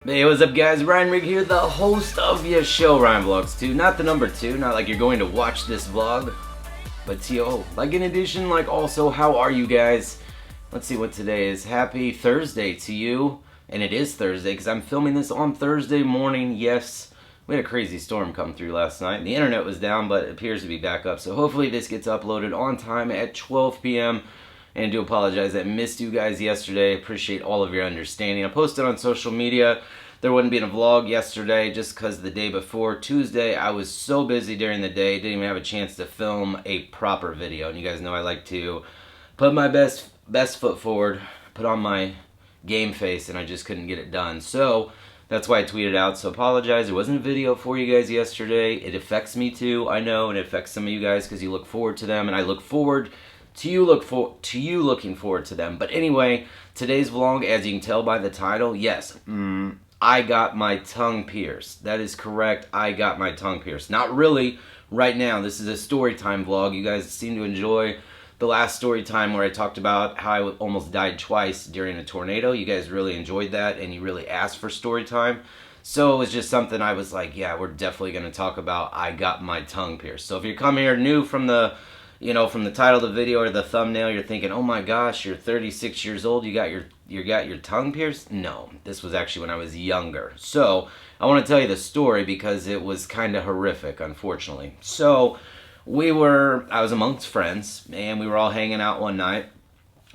Hey, what's up guys? Ryan Rigg here, the host of your show, Ryan Vlogs 2. Not the number 2, not like you're going to watch this vlog, but T.O. Like in addition, like also, how are you guys? Let's see what today is. Happy Thursday to you. And it is Thursday because I'm filming this on Thursday morning. Yes, we had a crazy storm come through last night. The internet was down, but it appears to be back up. So hopefully this gets uploaded on time at 12 p.m. And I do apologize, I missed you guys yesterday. Appreciate all of your understanding. I posted on social media. There wouldn't be a vlog yesterday just because the day before, Tuesday, I was so busy during the day. Didn't even have a chance to film a proper video. And you guys know I like to put my best foot forward, put on my game face, and I just couldn't get it done. So that's why I tweeted out. So apologize. There wasn't a video for you guys yesterday. It affects me too, I know, and it affects some of you guys because you look forward to them, and I look forward to you looking forward to them. But anyway, today's vlog, as you can tell by the title, yes, I got my tongue pierced. That is correct. I got my tongue pierced. Not really right now. This is a story time vlog. You guys seem to enjoy the last story time where I talked about how I almost died twice during a tornado. You guys really enjoyed that, and you really asked for story time. So it was just something I was like, yeah, we're definitely going to talk about. I got my tongue pierced. So if you come here new from the title of the video or the thumbnail, you're thinking, oh my gosh, you're 36 years old, you got your tongue pierced? No, this was actually when I was younger. So I want to tell you the story because it was kind of horrific, unfortunately. So I was amongst friends, and we were all hanging out one night,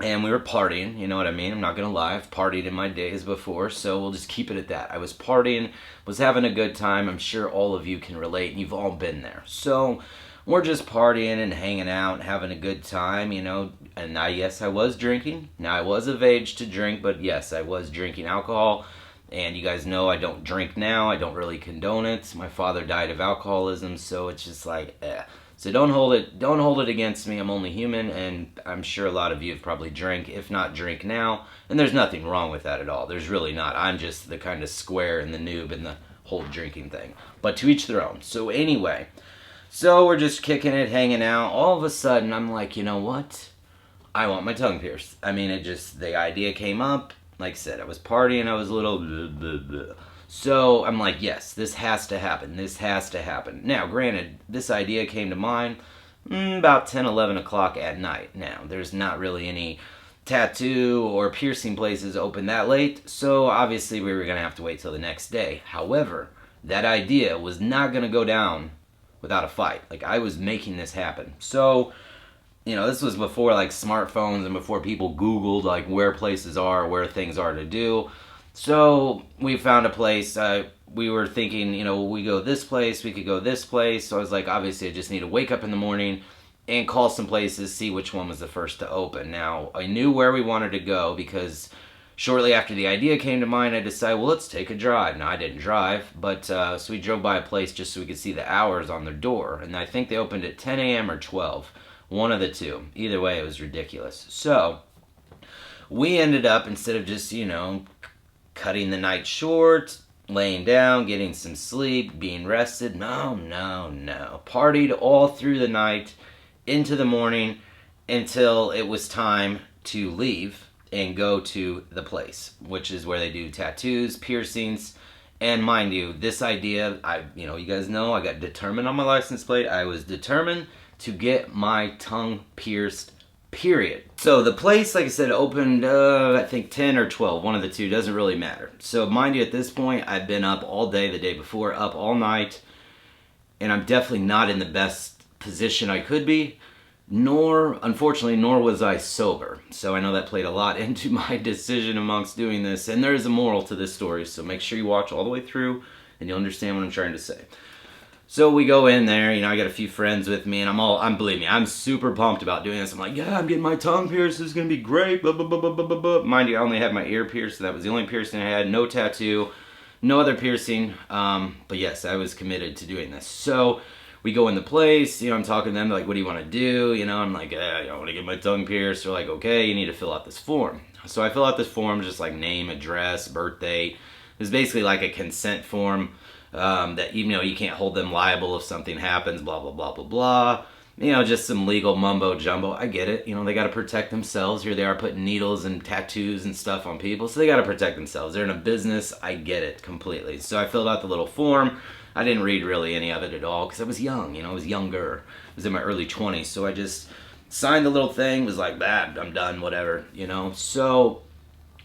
and we were partying, you know what I mean? I'm not going to lie, I've partied in my days before, so we'll just keep it at that. I was partying, was having a good time. I'm sure all of you can relate, and you've all been there. So we're just partying and hanging out and having a good time, you know. And yes, I was drinking. Now, I was of age to drink, but yes, I was drinking alcohol. And you guys know I don't drink now. I don't really condone it. My father died of alcoholism, so it's just like, eh. So don't hold it against me. I'm only human, and I'm sure a lot of you have probably drank, if not drink now. And there's nothing wrong with that at all. There's really not. I'm just the kind of square and the noob in the whole drinking thing. But to each their own. So anyway, so we're just kicking it, hanging out. All of a sudden, I'm like, you know what? I want my tongue pierced. I mean, the idea came up. Like I said, I was partying. I was a little blah, blah, blah. So I'm like, yes, this has to happen. This has to happen. Now, granted, this idea came to mind about 10, 11 o'clock at night. Now, there's not really any tattoo or piercing places open that late. So obviously, we were going to have to wait till the next day. However, that idea was not going to go down without a fight. Like, I was making this happen. So, you know, this was before like smartphones and before people Googled like where places are, where things are to do. So we found a place. We were thinking, you know, we go this place, we could go this place. So I was like, obviously I just need to wake up in the morning and call some places, see which one was the first to open. Now, I knew where we wanted to go because shortly after the idea came to mind, I decided, well, let's take a drive. Now, I didn't drive, but so we drove by a place just so we could see the hours on their door. And I think they opened at 10 a.m. or 12. One of the two. Either way, it was ridiculous. So we ended up, instead of just, you know, cutting the night short, laying down, getting some sleep, being rested, no. Partied all through the night, into the morning, until it was time to leave and go to the place, which is where they do tattoos, piercings, and mind you, this idea, you guys know, I got determined on my license plate. I was determined to get my tongue pierced, period. So the place, like I said, opened, I think 10 or 12, one of the two, doesn't really matter. So mind you, at this point, I've been up all day the day before, up all night, and I'm definitely not in the best position I could be, unfortunately, nor was I sober. So I know that played a lot into my decision amongst doing this, and there is a moral to this story, so make sure you watch all the way through, and you'll understand what I'm trying to say. So we go in there, you know, I got a few friends with me, and believe me, I'm super pumped about doing this. I'm like, yeah, I'm getting my tongue pierced, this is going to be great, blah, blah, blah, blah, blah, blah. Mind you, I only had my ear pierced, so that was the only piercing I had, no tattoo, no other piercing, but yes, I was committed to doing this. So we go in the place, you know, I'm talking to them, they're like, what do you want to do? You know, I'm like, I want to get my tongue pierced. They're like, okay, you need to fill out this form. So I fill out this form, just like name, address, birthday. It's basically like a consent form. That, you know, you can't hold them liable if something happens, blah, blah, blah, blah, blah. just some legal mumbo jumbo. I get it. They got to protect themselves. Here they are putting needles and tattoos and stuff on people, so they got to protect themselves. They're in a business. I get it completely. So I filled out the little form. I didn't read really any of it at all because I was young. I was younger. I was in my early 20s, so I just signed the little thing. Was like, I'm done, whatever. So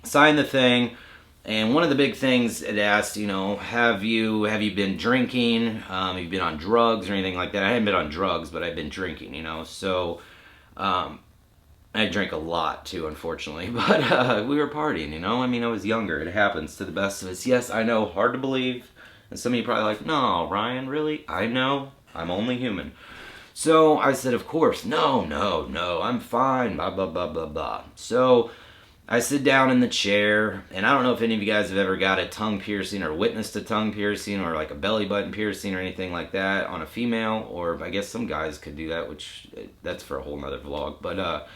signed the thing. And one of the big things it asked, have you been drinking? Have you been on drugs or anything like that? I hadn't been on drugs, but I've been drinking, So I drank a lot too, unfortunately. But we were partying, I was younger. It happens to the best of us. Yes, I know, hard to believe. And some of you probably like, no, Ryan, really? I know. I'm only human. So I said, of course, no, I'm fine, blah, blah, blah, blah, blah. So I sit down in the chair, and I don't know if any of you guys have ever got a tongue piercing or witnessed a tongue piercing or like a belly button piercing or anything like that on a female, or I guess some guys could do that, which that's for a whole nother vlog. But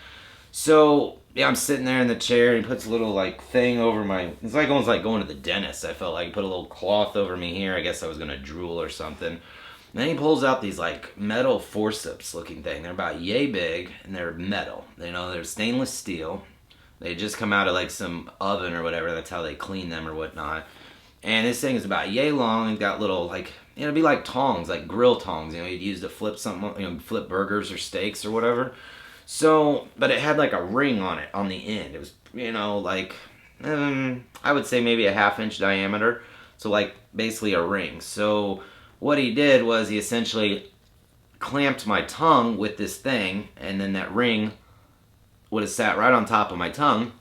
so yeah, I'm sitting there in the chair, and he puts a little like thing over my, it's like almost like going to the dentist. I felt like he put a little cloth over me here. I guess I was gonna drool or something. And then he pulls out these like metal forceps looking thing. They're about yay big, and they're metal. They're stainless steel. They just come out of like some oven or whatever. That's how they clean them or whatnot. And this thing is about yay long and got little like, it'd be like tongs, like grill tongs. You'd use to flip something, flip burgers or steaks or whatever. So, but it had like a ring on it on the end. It was, like, I would say maybe a 1/2 inch diameter. So like basically a ring. So what he did was he essentially clamped my tongue with this thing, and then that ring would have sat right on top of my tongue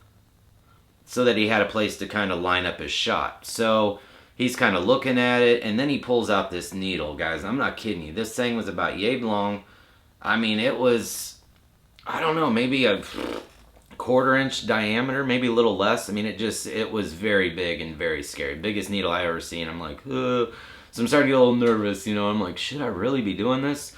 so that he had a place to kind of line up his shot. So he's kind of looking at it, and then he pulls out this needle, guys. I'm not kidding you. This thing was about yay long. It was, I don't know, maybe a 1/4 inch diameter, maybe a little less. It was very big and very scary. Biggest needle I ever seen. I'm like, ugh. So I'm starting to get a little nervous, I'm like, should I really be doing this?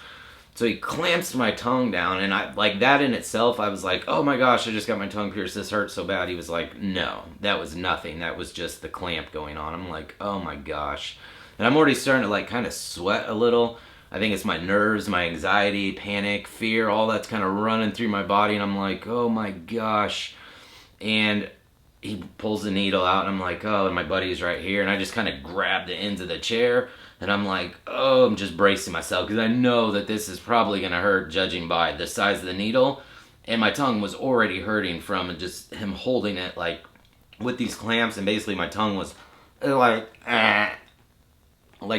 So he clamps my tongue down, and I like that in itself. I was like, oh my gosh, I just got my tongue pierced. This hurts so bad. He was like, no, that was nothing. That was just the clamp going on. I'm like, oh my gosh. And I'm already starting to like kind of sweat a little. I think it's my nerves, my anxiety, panic, fear, all that's kind of running through my body. And I'm like, oh my gosh. And he pulls the needle out, and I'm like, oh, and my buddy's right here. And I just kind of grab the ends of the chair. And I'm like, oh, I'm just bracing myself because I know that this is probably going to hurt judging by the size of the needle. And my tongue was already hurting from just him holding it like with these clamps. And basically my tongue was like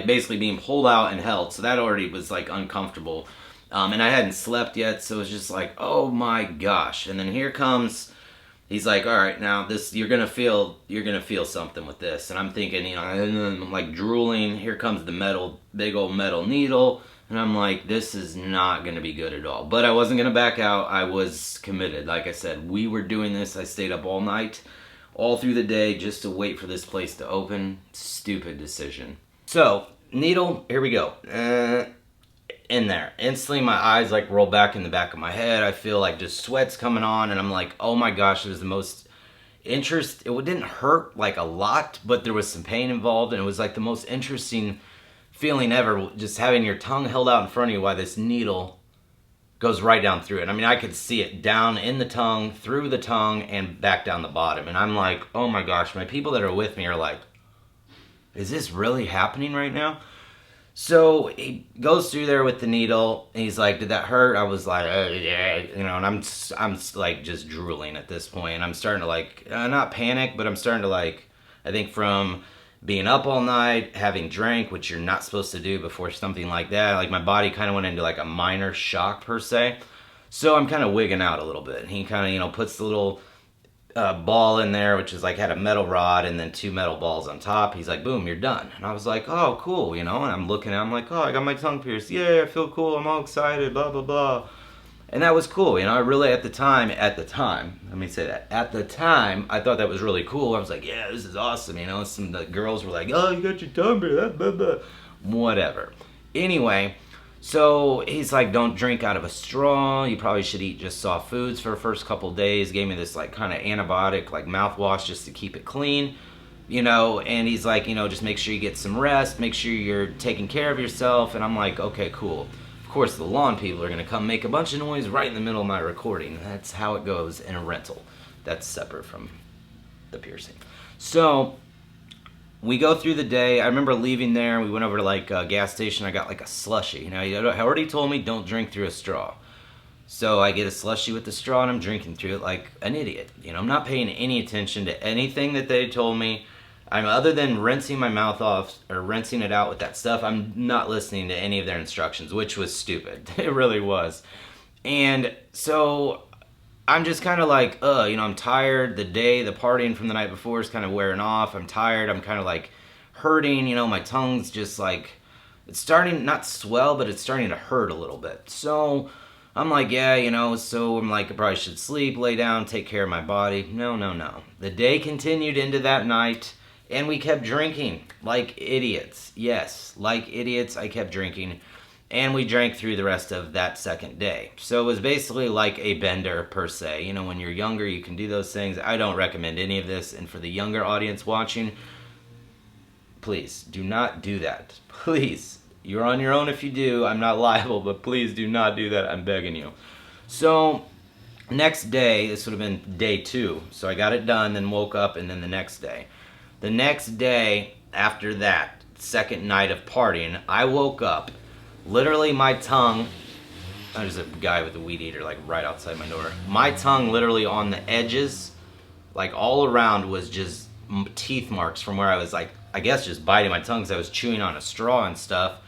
basically being pulled out and held. So that already was like uncomfortable. And I hadn't slept yet. So it was just like, oh my gosh. And then here comes, he's like, all right, now you're gonna feel something with this. And I'm thinking, I'm like drooling. Here comes the big old metal needle. And I'm like, this is not gonna be good at all. But I wasn't gonna back out. I was committed. Like I said, we were doing this. I stayed up all night, all through the day, just to wait for this place to open. Stupid decision. So, needle, here we go. In there. Instantly my eyes like roll back in the back of my head. I feel like just sweat's coming on, and I'm like, oh my gosh, it was the most it didn't hurt like a lot, but there was some pain involved, and it was like the most interesting feeling ever, just having your tongue held out in front of you while this needle goes right down through it. I could see it down in the tongue, through the tongue, and back down the bottom. And I'm like, oh my gosh, my people that are with me are like, is this really happening right now? So he goes through there with the needle, and he's like, did that hurt? I was like, yeah, and I'm like just drooling at this point. And I'm starting to like, not panic, but I'm starting to like, I think from being up all night, having drank, which you're not supposed to do before something like that, like my body kind of went into like a minor shock per se. So I'm kind of wigging out a little bit. And he kind of, puts the little ball in there, which is like had a metal rod and then 2 metal balls on top. He's like, boom, you're done. And I was like, oh, cool, and I'm looking at him like, oh, I got my tongue pierced. Yeah, I feel cool. I'm all excited, blah, blah, blah. And that was cool. I really, at the time, let me say that. At the time, I thought that was really cool. I was like, yeah, this is awesome. Some of the girls were like, oh, you got your tongue pierced, blah, blah, blah. Whatever. Anyway, so he's like, don't drink out of a straw. You probably should eat just soft foods for the first couple days. Gave me this like kind of antibiotic, like mouthwash just to keep it clean, and he's like, just make sure you get some rest. Make sure you're taking care of yourself. And I'm like, okay, cool. Of course, the lawn people are going to come make a bunch of noise right in the middle of my recording. That's how it goes in a rental. That's separate from the piercing. So we go through the day. I remember leaving there. We went over to like a gas station. I got like a slushie. Now, you already told me don't drink through a straw. So I get a slushie with the straw and I'm drinking through it like an idiot. I'm not paying any attention to anything that they told me. Other than rinsing my mouth off or rinsing it out with that stuff, I'm not listening to any of their instructions, which was stupid. It really was. And so I'm just kind of like, I'm tired. The partying from the night before is kind of wearing off. I'm tired. I'm kind of like hurting. My tongue's just like, it's starting, not swell, but it's starting to hurt a little bit. So I'm like, so I'm like, I probably should sleep, lay down, take care of my body. No. The day continued into that night. And we kept drinking like idiots. Yes, like idiots, I kept drinking. And we drank through the rest of that second day. So it was basically like a bender per se. When you're younger, you can do those things. I don't recommend any of this. And for the younger audience watching, please do not do that. Please. You're on your own if you do. I'm not liable, but please do not do that. I'm begging you. So next day, this would have been day 2. So I got it done, then woke up, and then the next day. The next day, after that second night of partying, I woke up. Literally, my tongue... There's a guy with a weed eater, like, right outside my door. My tongue, literally, on the edges, like, all around, was just teeth marks from where I was, like, I guess just biting my tongue because I was chewing on a straw and stuff.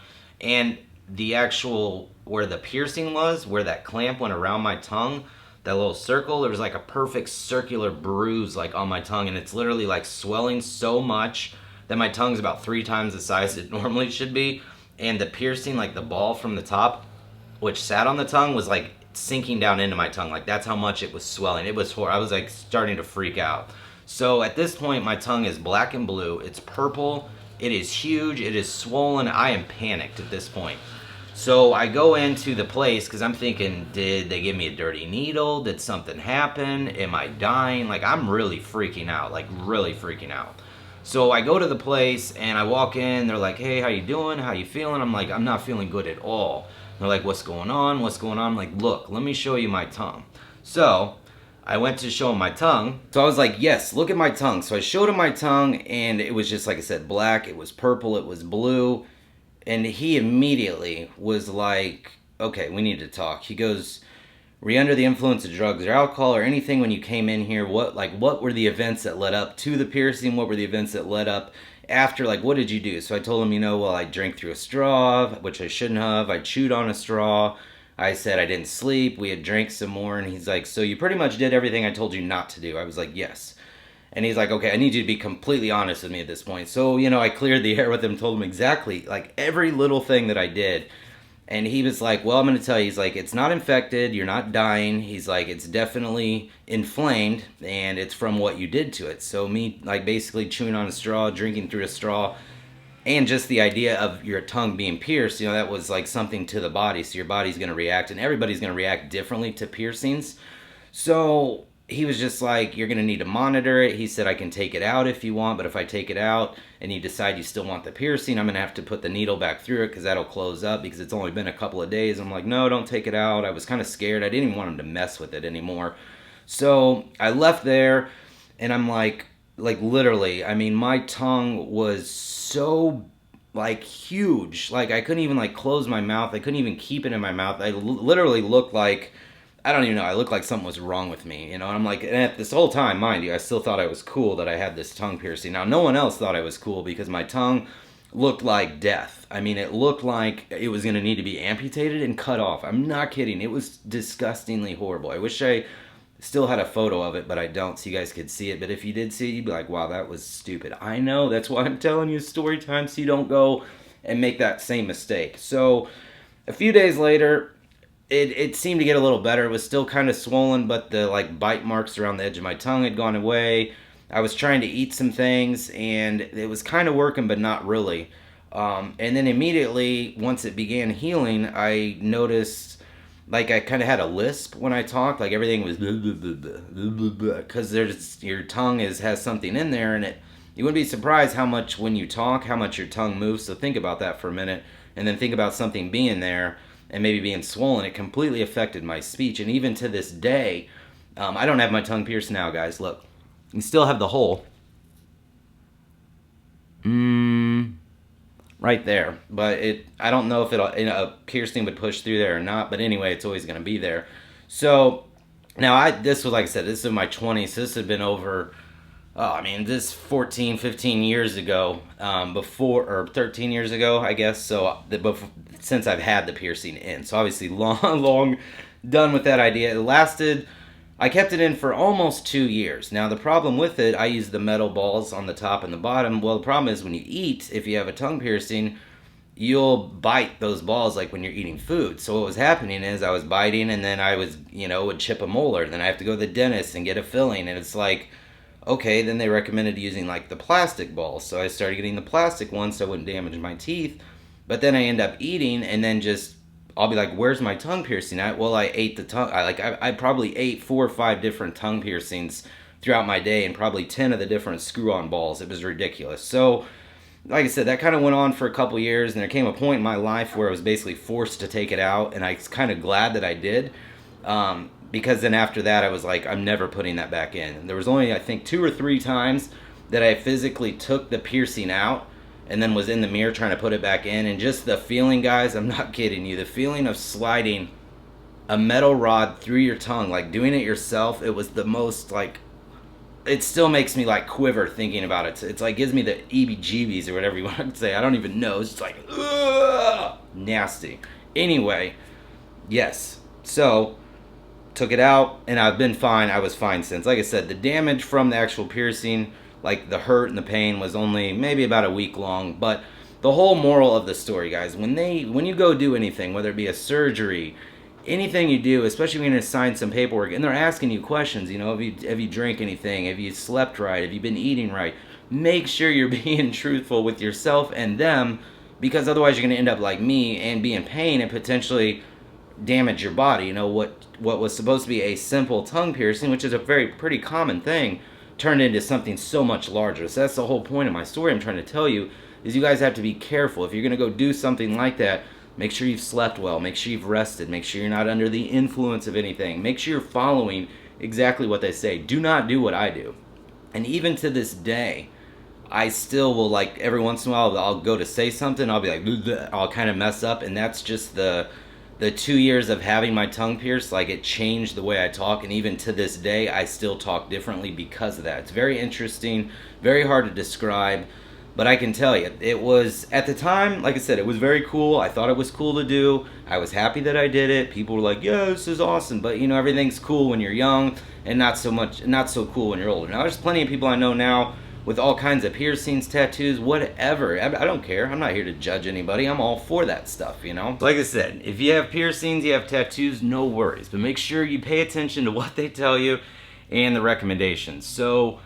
And the actual... where the piercing was, where that clamp went around my tongue... that little circle, there was like a perfect circular bruise like on my tongue, and it's literally like swelling so much that my tongue's about 3 times the size it normally should be, and the piercing, like the ball from the top, which sat on the tongue, was like sinking down into my tongue. Like that's how much it was swelling. It was horrible. I was like starting to freak out. So at this point, my tongue is black and blue. It's purple. It is huge. It is swollen. I am panicked at this point. So I go into the place because I'm thinking, did they give me a dirty needle? Did something happen? Am I dying? Like, I'm really freaking out, like really freaking out. So I go to the place and I walk in. They're like, hey, how you doing? How you feeling? I'm like, I'm not feeling good at all. They're like, what's going on? What's going on? I'm like, look, let me show you my tongue. So I went to show him my tongue. So I was like, yes, look at my tongue. So I showed him my tongue and it was just, like I said, black. It was purple. It was blue. And he immediately was like, okay, we need to talk. He goes, were you under the influence of drugs or alcohol or anything when you came in here? What were the events that led up to the piercing? What were the events that led up after? Like, what did you do? So I told him, I drank through a straw, which I shouldn't have. I chewed on a straw. I said I didn't sleep. We had drank some more. And he's like, so you pretty much did everything I told you not to do. I was like, yes. And he's like, okay, I need you to be completely honest with me at this point. So, I cleared the air with him, told him exactly, like, every little thing that I did. And he was like, well, I'm going to tell you. He's like, it's not infected. You're not dying. He's like, it's definitely inflamed, and it's from what you did to it. So me, like, basically chewing on a straw, drinking through a straw, and just the idea of your tongue being pierced, that was, like, something to the body. So your body's going to react, and everybody's going to react differently to piercings. So he was just like, you're going to need to monitor it. He said, I can take it out if you want, but if I take it out and you decide you still want the piercing, I'm going to have to put the needle back through it because that'll close up because it's only been a couple of days. I'm like, no, don't take it out. I was kind of scared. I didn't even want him to mess with it anymore. So I left there and I'm like literally, my tongue was so like huge. Like I couldn't even like close my mouth. I couldn't even keep it in my mouth. I literally looked like, I don't even know. I looked like something was wrong with me, And I'm like, and at this whole time, mind you, I still thought I was cool that I had this tongue piercing. Now, no one else thought I was cool because my tongue looked like death. It looked like it was going to need to be amputated and cut off. I'm not kidding. It was disgustingly horrible. I wish I still had a photo of it, but I don't, so you guys could see it. But if you did see it, you'd be like, wow, that was stupid. I know. That's why I'm telling you story time so you don't go and make that same mistake. So a few days later, It seemed to get a little better. It was still kind of swollen, but the like bite marks around the edge of my tongue had gone away. I was trying to eat some things, and it was kind of working, but not really. And then immediately, once it began healing, I noticed like I kind of had a lisp when I talked. Like everything was because your tongue has something in there, and you wouldn't be surprised how much when you talk, how much your tongue moves. So think about that for a minute, and then think about something being there. and maybe being swollen, it completely affected my speech. And even to this day, I don't have my tongue pierced now, guys. Look, you still have the hole. Right there. But I don't know if a piercing would push through there or not. But anyway, it's always going to be there. So now this was, like I said, this is in my 20s. So this had been over, this 14, 15 years ago, or 13 years ago, I guess. So since I've had the piercing in. So obviously long done with that idea. I kept it in for almost 2 years. Now, the problem with it, I use the metal balls on the top and the bottom. Well, the problem is when you eat, if you have a tongue piercing, you'll bite those balls like when you're eating food. So what was happening is I was biting, and then I would chip a molar. Then I have to go to the dentist and get a filling. And it's like, okay, then they recommended using like the plastic balls. So I started getting the plastic ones so I wouldn't damage my teeth. But then I end up eating, and then I'll be like, where's my tongue piercing at? Well, I ate the tongue. I probably ate 4 or 5 different tongue piercings throughout my day, and probably 10 of the different screw-on balls. It was ridiculous. So, like I said, that kind of went on for a couple years, and there came a point in my life where I was basically forced to take it out, and I was kind of glad that I did, because then after that, I was like, I'm never putting that back in. And there was only, I think, 2 or 3 times that I physically took the piercing out, and then was in the mirror trying to put it back in. And just the feeling, guys, I'm not kidding you, the feeling of sliding a metal rod through your tongue, like doing it yourself, it was the most, like, it still makes me like quiver thinking about it. It's like gives me the EBGBs or whatever you want to say. I don't even know. It's just like, ugh, nasty. Anyway, yes. So took it out, and I've been fine. I was fine since. Like I said, the damage from the actual piercing, like the hurt and the pain, was only maybe about a week long. But the whole moral of the story, guys, when you go do anything, whether it be a surgery, anything you do, especially when you're sign some paperwork, and they're asking you questions, have you drank anything, have you slept right, have you been eating right, make sure you're being truthful with yourself and them, because otherwise you're going to end up like me and be in pain and potentially damage your body. What was supposed to be a simple tongue piercing, which is a pretty common thing, turned into something so much larger. So that's the whole point of my story I'm trying to tell you, is you guys have to be careful. If you're going to go do something like that, make sure you've slept well, make sure you've rested, make sure you're not under the influence of anything, make sure you're following exactly what they say. Do not do what I do. And even to this day, I still will, like, every once in a while, I'll go to say something, I'll be like, bleh, I'll kind of mess up, and that's just the 2 years of having my tongue pierced. Like, it changed the way I talk, and even to this day, I still talk differently because of that. It's very interesting, very hard to describe, but I can tell you, it was, at the time, like I said, it was very cool. I thought it was cool to do. I was happy that I did it. People were like, yeah, this is awesome. But, everything's cool when you're young, and not so cool when you're older. Now, there's plenty of people I know now with all kinds of piercings, tattoos, whatever. I don't care. I'm not here to judge anybody. I'm all for that stuff, Like I said, if you have piercings, you have tattoos, no worries. But make sure you pay attention to what they tell you and the recommendations. So,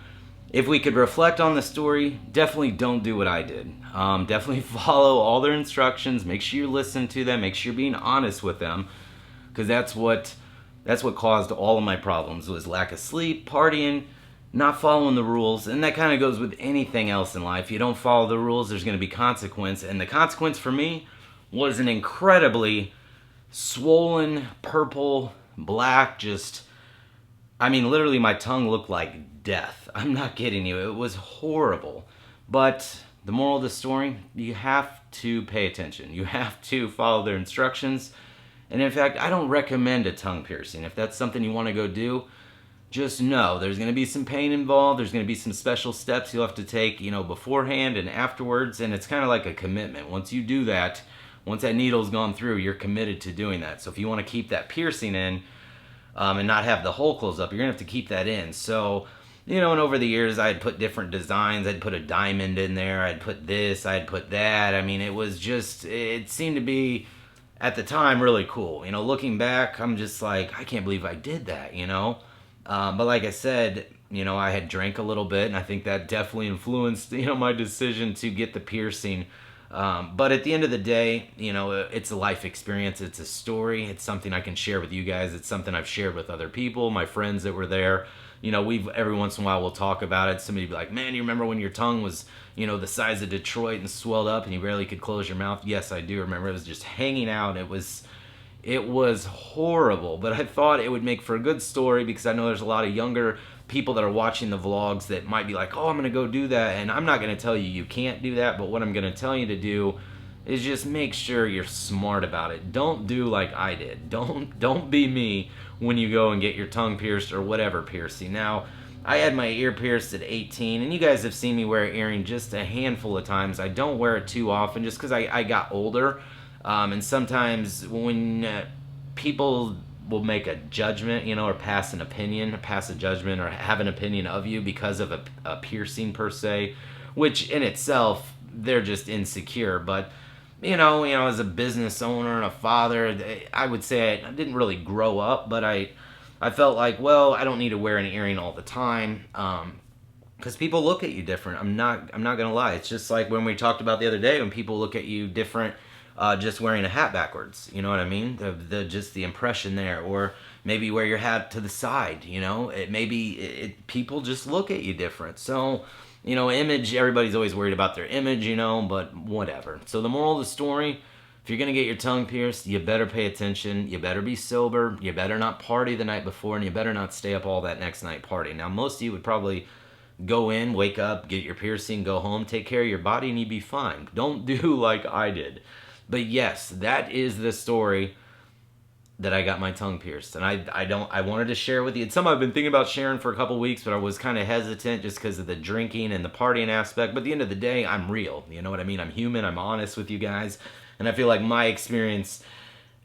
if we could reflect on the story, definitely don't do what I did. Definitely follow all their instructions. Make sure you listen to them. Make sure you're being honest with them, because that's what caused all of my problems, was lack of sleep, partying, not following the rules. And that kind of goes with anything else in life. You don't follow the rules, there's going to be consequence. And the consequence for me was an incredibly swollen, purple, black, literally my tongue looked like death. I'm not kidding you. It was horrible. But the moral of the story, you have to pay attention. You have to follow their instructions. And in fact, I don't recommend a tongue piercing. If that's something you want to go do, just know there's going to be some pain involved. There's going to be some special steps you'll have to take, beforehand and afterwards. And it's kind of like a commitment. Once you do that, once that needle's gone through, you're committed to doing that. So if you want to keep that piercing in, and not have the hole close up, you're going to have to keep that in. So, and over the years, I'd put different designs. I'd put a diamond in there. I'd put this. I'd put that. It seemed to be, at the time, really cool. Looking back, I'm just like, I can't believe I did that, But like I said, I had drank a little bit, and I think that definitely influenced, my decision to get the piercing. But at the end of the day, it's a life experience. It's a story. It's something I can share with you guys. It's something I've shared with other people, my friends that were there. Every once in a while we'll talk about it. Somebody be like, man, you remember when your tongue was, the size of Detroit and swelled up and you barely could close your mouth? Yes, I do remember. It was just hanging out. It was It was horrible, but I thought it would make for a good story because I know there's a lot of younger people that are watching the vlogs that might be like, oh, I'm gonna go do that. And I'm not gonna tell you you can't do that, but what I'm gonna tell you to do is just make sure you're smart about it. Don't do like I did. Don't be me when you go and get your tongue pierced or whatever piercing. Now, I had my ear pierced at 18, and you guys have seen me wear an earring just a handful of times. I don't wear it too often just because I got older. And sometimes when people will make a judgment, you know, or pass an opinion, pass a judgment, or have an opinion of you because of a piercing per se, which in itself, they're just insecure. But, you know, as a business owner and a father, I would say I didn't really grow up, but I felt like, well, I don't need to wear an earring all the time. Because people look at you different. I'm not gonna lie. It's just like when we talked about the other day when people look at you different just wearing a hat backwards. You know what I mean? Just the impression there, or maybe you wear your hat to the side. You know, people just look at you different. So, you know, image. Everybody's always worried about their image. You know, but whatever. So the moral of the story: if you're gonna get your tongue pierced, you better pay attention. You better be sober. You better not party the night before, and you better not stay up all that next night partying. Now, most of you would probably go in, wake up, get your piercing, go home, take care of your body, and you'd be fine. Don't do like I did. But yes, that is the story that I got my tongue pierced. And I wanted to share with you. It's something I've been thinking about sharing for a couple weeks, but I was kind of hesitant just because of the drinking and the partying aspect. But at the end of the day, I'm real. You know what I mean? I'm human. I'm honest with you guys. And I feel like my experience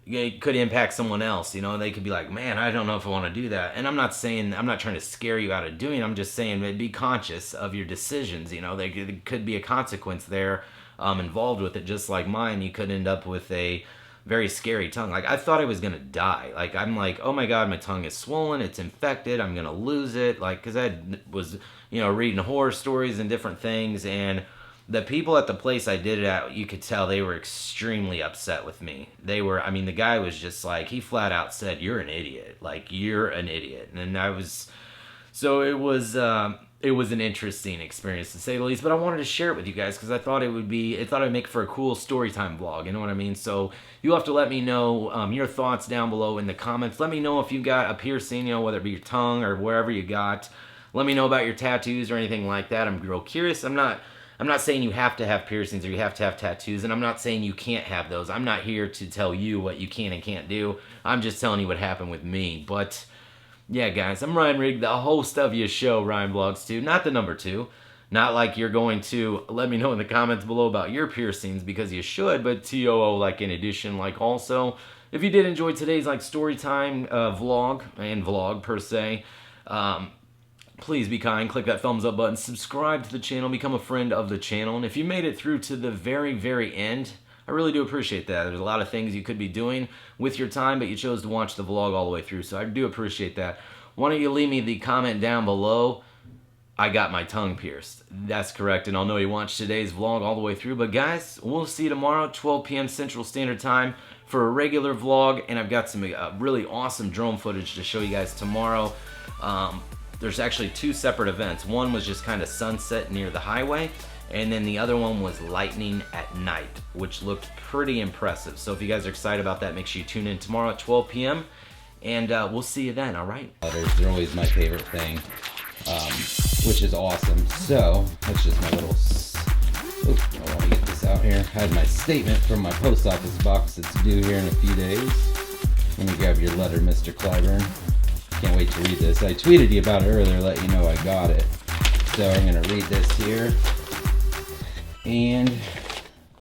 could impact someone else. You know, they could be like, man, I don't know if I want to do that. And I'm not trying to scare you out of doing it. I'm just saying be conscious of your decisions. You know, there could be a consequence there involved with it, just like mine. You could end up with a very scary tongue. Like, I thought I was gonna die. Like, I'm like, oh my god, my tongue is swollen, it's infected, I'm gonna lose it. Like, because I was, you know, reading horror stories and different things, and the people at the place I did it at, you could tell they were extremely upset with me. The guy was just like, he flat out said, you're an idiot. Like, you're an idiot. And it was an interesting experience to say the least, but I wanted to share it with you guys because I thought it would make for a cool story time vlog, you know what I mean? So you have to let me know your thoughts down below in the comments. Let me know if you got a piercing, you know, whether it be your tongue or wherever you got. Let me know about your tattoos or anything like that. I'm real curious. I'm not saying you have to have piercings or you have to have tattoos, and I'm not saying you can't have those. I'm not here to tell you what you can and can't do. I'm just telling you what happened with me. But yeah, guys, I'm Ryan Rigg, the host of your show, Ryan Vlogs 2, not the number 2. Not like you're going to let me know in the comments below about your piercings, because you should, but TOO, like in addition, like also, if you did enjoy today's like story time vlog per se, please be kind, click that thumbs up button, subscribe to the channel, become a friend of the channel, and if you made it through to the very, very end, I really do appreciate that. There's a lot of things you could be doing with your time, but you chose to watch the vlog all the way through, so I do appreciate that. Why don't you leave me the comment down below, I got my tongue pierced. That's correct, and I'll know you watched today's vlog all the way through, but guys, we'll see you tomorrow, 12 p.m. Central Standard Time for a regular vlog, and I've got some really awesome drone footage to show you guys tomorrow. There's actually 2 separate events. One was just kind of sunset near the highway, and then the other one was lightning at night, which looked pretty impressive. So if you guys are excited about that, make sure you tune in tomorrow at 12 p.m. and we'll see you then, all right? They're always my favorite thing, which is awesome. So that's just my little, I want to get this out here. I had my statement from my post office box that's due here in a few days. Let me grab your letter, Mr. Clyburn. Can't wait to read this. I tweeted you about it earlier, let you know I got it. So I'm gonna read this here. And